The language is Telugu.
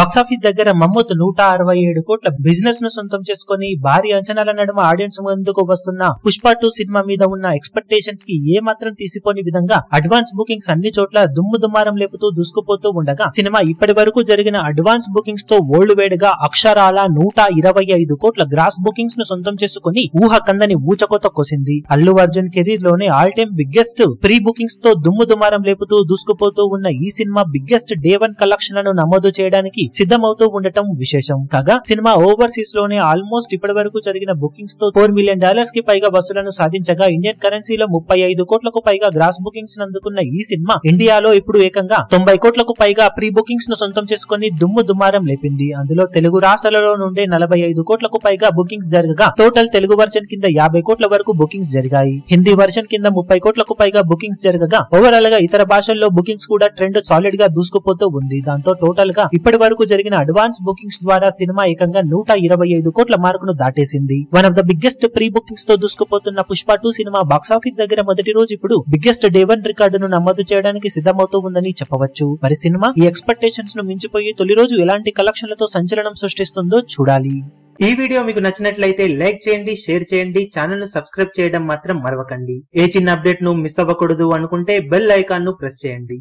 బాక్సాఫీస్ దగ్గర మమ్మూత్ 167 కోట్ల బిజినెస్ ను సొంతం చేసుకుని భారీ అంచనాల నడుమ ఆడియన్స్ ముందుకు వస్తున్న పుష్ప 2 సినిమా మీద ఉన్న ఎక్స్పెక్టేషన్స్ కి ఏ మాత్రం తీసిపోని విధంగా అడ్వాన్స్ బుకింగ్స్ అన్ని చోట్ల దుమ్ము దుమారం లేపుతూ దూసుకుపోతూ ఉండగా సినిమా ఇప్పటి వరకు జరిగిన అడ్వాన్స్ బుకింగ్స్ తో ఓల్డ్ వేడిగా అక్షరాల 125 కోట్ల గ్రాస్ బుకింగ్స్ ను సొంతం చేసుకుని ఊహ కందని ఊచకోత కోసింది. అల్లు అర్జున్ కెరీర్ లోనే all time biggest pre bookings తో దుమ్ము దుమారం లేపుతూ దూసుకుపోతూ ఉన్న ఈ సినిమా బిగ్గెస్ట్ డే 1 కలెక్షన్లను నమోదు చేయడానికి సిద్ధమవుతూ ఉండటం విశేషం. కాగా సినిమా ఓవర్సీస్ లోనే ఆల్మోస్ట్ ఇప్పటి వరకు జరిగిన బుకింగ్స్ తో $4 మిలియన్ కి పైగా వసూలను సాధించగా ఇండియన్ కరెన్సీలో 35 కోట్లకు పైగా గ్రాస్ బుకింగ్స్ అందుకున్న ఈ సినిమా ఇండియాలో ఇప్పుడు ఏకంగా 90 కోట్లకు పైగా ప్రీ బుకింగ్స్ ను సొంతం చేసుకుని దుమ్ము దుమారం లేపింది. అందులో తెలుగు రాష్ట్రాలలో నుండే 45 కోట్లకు పైగా బుకింగ్స్ జరగగా టోటల్ తెలుగు వర్షన్ కింద 50 కోట్ల వరకు బుకింగ్స్ జరిగాయి. హిందీ వర్షన్ కింద 30 కోట్లకు పైగా బుకింగ్స్ జరగగా ఓవరాల్ గా ఇతర భాషల్లో బుకింగ్స్ కూడా ట్రెండ్ సాలిడ్ గా దూసుకుపోతూ ఉంది. దాంతో టోటల్ గా ఇప్పటి వరకు జరిగిన అడ్వాన్స్ బుకింగ్స్ ద్వారా సినిమా ఏకంగా 125 కోట్ల మార్కును దాటేసింది. One of the biggest pre bookings తో దూసుకుపోతున్న పుష్ప 2 సినిమా బాక్సాఫీస్ దగ్గర మొదటి రోజు ఇప్పుడు బిగ్గెస్ట్ డే 1 రికార్డును నమోదు చేయడానికి సిద్ధమవుతూ ఉందని చెప్పవచ్చు. మరి సినిమా ఈ ఎక్స్పెక్టేషన్స్ ను మించిపోయి తొలి రోజు ఎలాంటి కలెక్షన్లతో సంచలనం సృష్టిస్తుందో చూడాలి. ఈ వీడియో మీకు నచ్చినట్లయితే లైక్ చేయండి, షేర్ చేయండి, ఛానల్ ను సబ్స్క్రైబ్ చేయడం మాత్రం మరవకండి. ఏ చిన్న అప్డేట్ ను మిస్ అవ్వకూడదు అనుకుంటే బెల్ ఐకాన్ ను ప్రెస్ చేయండి.